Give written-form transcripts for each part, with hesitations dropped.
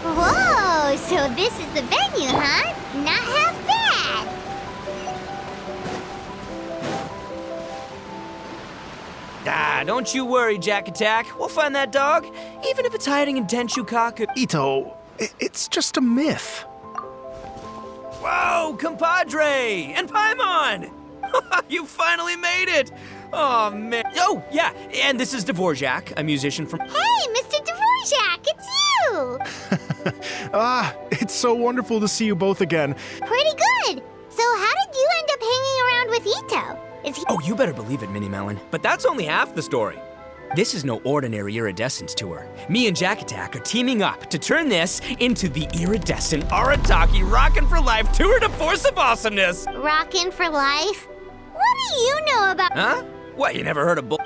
Whoa, so this is the venue, huh? Not half bad. Ah, don't you worry, Jack Attack. We'll find that dog, even if it's hiding in Tenshukaku. Ito, it's just a myth. Whoa, compadre! And Paimon! You finally made it! Oh, man. Oh, yeah, and this is Dvorak, a musician from... Hey, Mr. Dvorak, it's you! It's so wonderful to see you both again. Pretty good. So how did you end up hanging around with Ito? Is he... Oh, you better believe it, Minnie Melon. But that's only half the story. This is no ordinary iridescence tour. Me and Jack Attack are teaming up to turn this into the iridescent Arataki Rockin' for Life tour de force of awesomeness. Rockin' for life? What do you know about... Huh? What, you never heard of bull...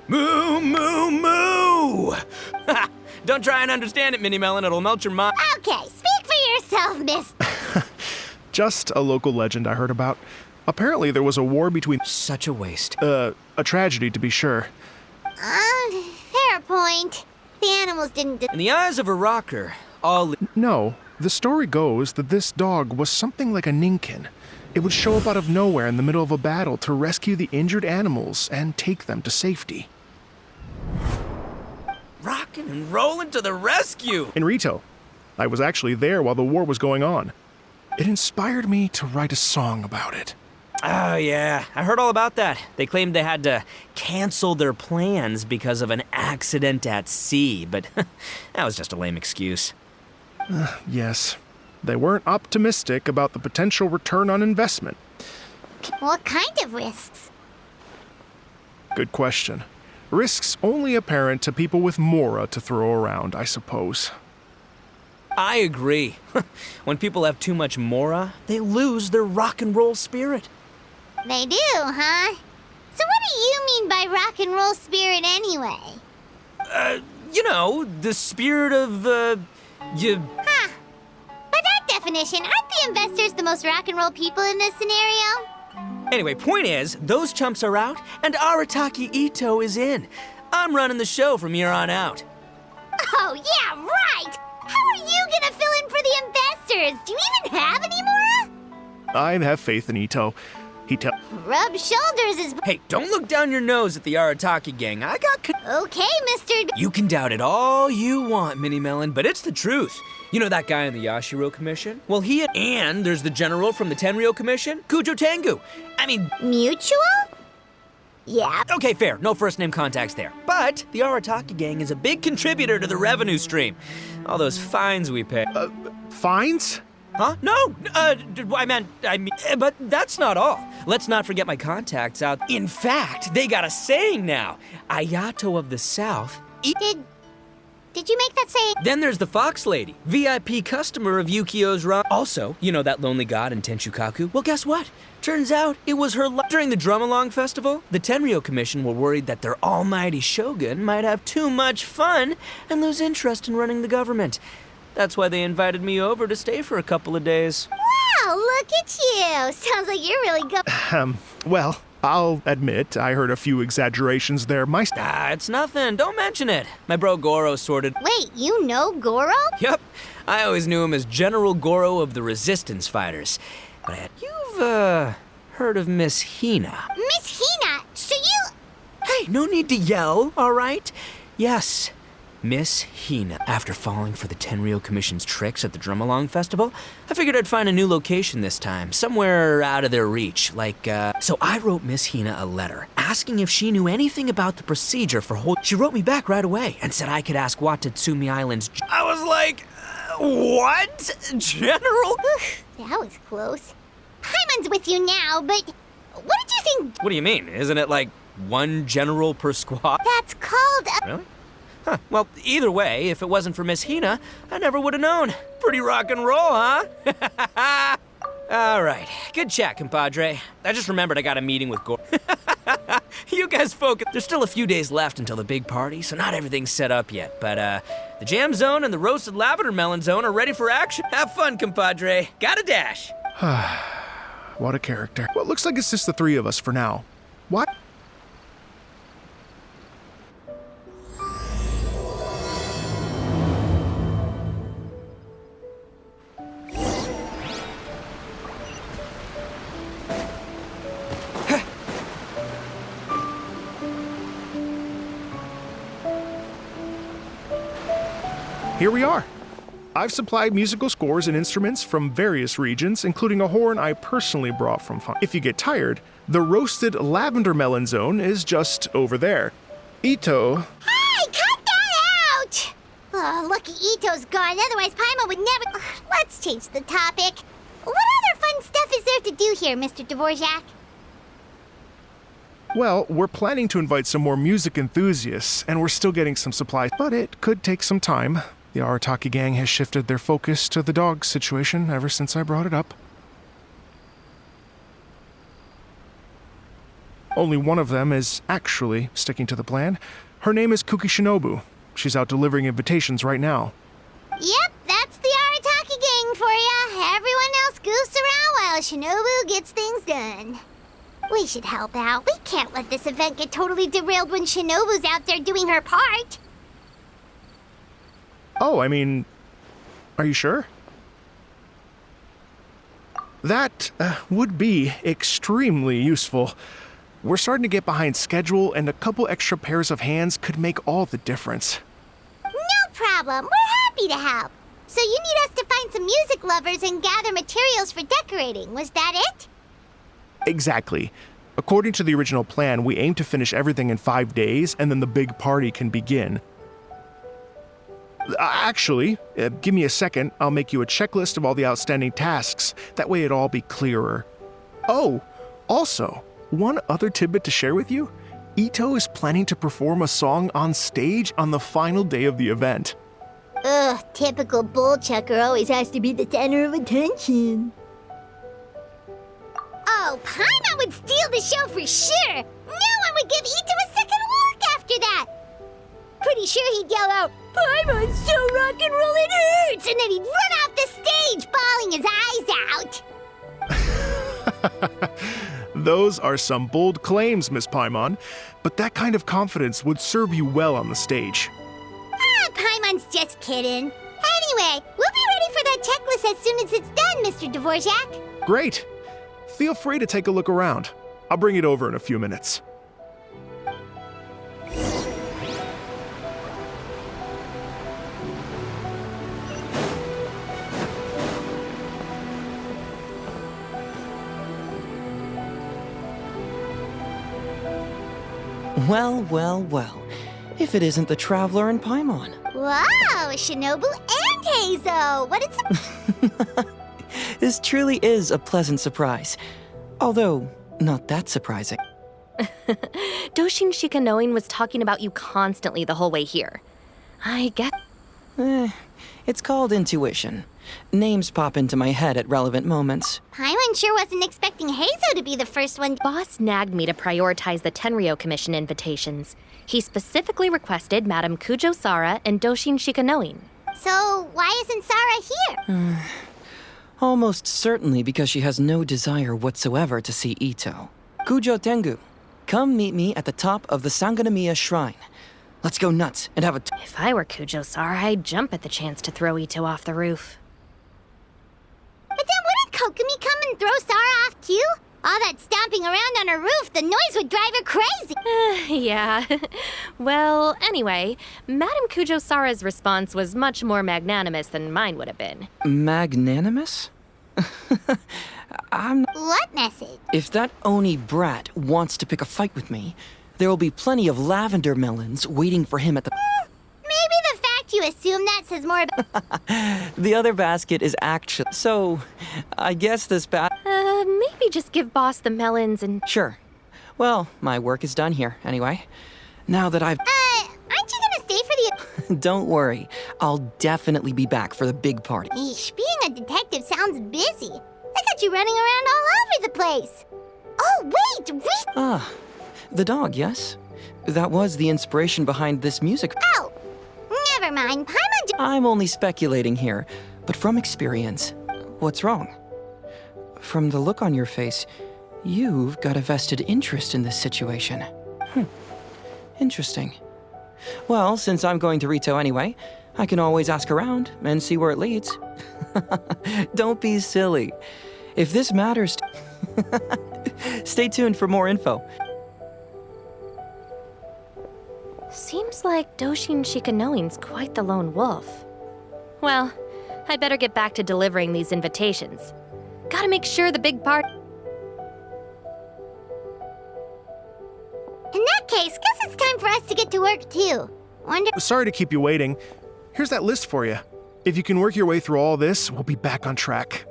Moo, moo, moo! Don't try and understand it, Minnie Melon. It'll melt your mind. Okay, speak for yourself, miss. Just a local legend I heard about. Apparently there was a war between... Such a waste. A tragedy to be sure. Fair point. The animals didn't... In the eyes of a rocker, all... No, the story goes that this dog was something like a ninkin. It would show up out of nowhere in the middle of a battle to rescue the injured animals and take them to safety. Rockin' and rollin' to the rescue! In Rito, I was actually there while the war was going on. It inspired me to write a song about it. Oh, yeah. I heard all about that. They claimed they had to cancel their plans because of an accident at sea, but that was just a lame excuse. Yes, they weren't optimistic about the potential return on investment. What kind of risks? Good question. Risks only apparent to people with mora to throw around, I suppose. I agree. When people have too much mora, they lose their rock and roll spirit. They do, huh? So what do you mean by rock and roll spirit anyway? You know, the spirit of, Huh. By that definition, aren't the investors the most rock and roll people in this scenario? Anyway, point is, those chumps are out, and Arataki Ito is in. I'm running the show from here on out. Oh, yeah, right! How are you gonna fill in for the investors? Do you even have any mora? I have faith in Ito. Rub shoulders is... Hey, don't look down your nose at the Arataki gang. I got... Okay, Mr. You can doubt it all you want, Minnie Melon, but it's the truth. You know that guy in the Yashiro Commission? Well, and there's the general from the Tenryo Commission, Kujo Tengu. I mean... Mutual? Yeah. Okay, fair. No first-name contacts there. But the Arataki gang is a big contributor to the revenue stream. All those fines we pay. Fines? Huh? No! I mean, but that's not all. Let's not forget my contacts out. In fact, they got a saying now. Ayato of the South... Did you make that saying? Then there's the Fox Lady, VIP customer of Yukio's Run. Also, you know that lonely god in Tenshukaku? Well, guess what? Turns out it was her During the Drum-Along Festival, the Tenryo Commission were worried that their almighty shogun might have too much fun and lose interest in running the government. That's why they invited me over to stay for a couple of days. Wow, look at you! Sounds like you're really good. Well, I'll admit I heard a few exaggerations there. It's nothing. Don't mention it. My bro Goro sorted... Wait, you know Goro? Yep. I always knew him as General Goro of the Resistance Fighters. But you've, heard of Miss Hina? Miss Hina? So you... Hey, no need to yell, all right? Yes, Miss Hina. After falling for the Tenryo Commission's tricks at the Drum-Along Festival, I figured I'd find a new location this time, somewhere out of their reach, So I wrote Miss Hina a letter, asking if she knew anything about the procedure for She wrote me back right away and said I could ask Watatsumi Island's... I was like, what? General? That was close. Hyman's with you now, but what did you think... What do you mean? Isn't it like one general per squad? That's called... Really? Huh, well, either way, if it wasn't for Miss Hina, I never would have known. Pretty rock and roll, huh? All right, good chat, compadre. I just remembered I got a meeting with Gore. You guys focus. There's still a few days left until the big party, so not everything's set up yet. But, the jam zone and the roasted lavender melon zone are ready for action. Have fun, compadre. Gotta dash. What a character. Well, it looks like it's just the three of us for now. What? Here we are. I've supplied musical scores and instruments from various regions, including a horn I personally brought from fun. If you get tired, the roasted lavender melon zone is just over there. Ito... Hey, cut that out! Oh, lucky Ito's gone, otherwise Paimon would never... Ugh, let's change the topic. What other fun stuff is there to do here, Mr. Dvorak? Well, we're planning to invite some more music enthusiasts, and we're still getting some supplies, but it could take some time. The Arataki gang has shifted their focus to the dog situation ever since I brought it up. Only one of them is actually sticking to the plan. Her name is Kuki Shinobu. She's out delivering invitations right now. Yep, that's the Arataki gang for ya. Everyone else goofs around while Shinobu gets things done. We should help out. We can't let this event get totally derailed when Shinobu's out there doing her part. Oh, I mean, are you sure? That would be extremely useful. We're starting to get behind schedule, and a couple extra pairs of hands could make all the difference. No problem. We're happy to help. So you need us to find some music lovers and gather materials for decorating. Was that it? Exactly. According to the original plan, we aim to finish everything in 5 days, and then the big party can begin. Actually, give me a second. I'll make you a checklist of all the outstanding tasks. That way it'll all be clearer. Oh, also, one other tidbit to share with you. Ito is planning to perform a song on stage on the final day of the event. Ugh, typical bullchucker always has to be the center of attention. Oh, Paimon would steal the show for sure! No one would give Ito a second look after that! Pretty sure he'd yell out, "Paimon's so rock and roll it hurts!" And then he'd run off the stage, bawling his eyes out. Those are some bold claims, Miss Paimon, but that kind of confidence would serve you well on the stage. Ah, Paimon's just kidding. Anyway, we'll be ready for that checklist as soon as it's done, Mr. Dvorak. Great. Feel free to take a look around. I'll bring it over in a few minutes. Well, well, well. If it isn't the Traveler and Paimon. Wow, Shinobu and Heizo! What is... This truly is a pleasant surprise. Although, not that surprising. Doshin Shikanoin was talking about you constantly the whole way here. I get... It's called intuition. Names pop into my head at relevant moments. Paimon sure wasn't expecting Heizo to be the first one. Boss nagged me to prioritize the Tenryou Commission invitations. He specifically requested Madame Kujo Sara and Doshin Shikanoin. So, why isn't Sara here? Almost certainly because she has no desire whatsoever to see Ito. Kujo Tengu, come meet me at the top of the Sanganamiya Shrine. Let's go nuts and have a... If I were Kujo Sara, I'd jump at the chance to throw Ito off the roof. But then wouldn't Kokomi come and throw Sara off too? All that stomping around on her roof, the noise would drive her crazy. Yeah. Well, anyway, Madame Kujo Sara's response was much more magnanimous than mine would have been. Magnanimous? What message? If that Oni brat wants to pick a fight with me, there will be plenty of lavender melons waiting for him at the... Maybe the fact you assume that says more about... The other basket is actually... So, I guess this Maybe just give Boss the melons and... Sure. Well, my work is done here, anyway. Now that I've... aren't you gonna stay for you. Don't worry, I'll definitely be back for the big party. Eesh, being a detective sounds busy. I got you running around all over the place. Oh, wait! Ah, the dog, yes? That was the inspiration behind this music. Oh, never mind. Paimon I'm only speculating here, but from experience, what's wrong? From the look on your face, you've got a vested interest in this situation. Interesting. Well, since I'm going to Rito anyway, I can always ask around and see where it leads. Don't be silly. If this matters stay tuned for more info. Seems like Doshin Shikanoin's quite the lone wolf. Well, I better get back to delivering these invitations. Gotta make sure the big part. In that case, guess it's time for us to get to work too. Wonder. Sorry to keep you waiting. Here's that list for you. If you can work your way through all this, we'll be back on track.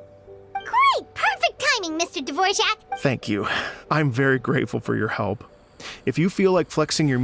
Great! Perfect timing, Mr. Dvorak. Thank you. I'm very grateful for your help. If you feel like flexing your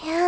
Yeah.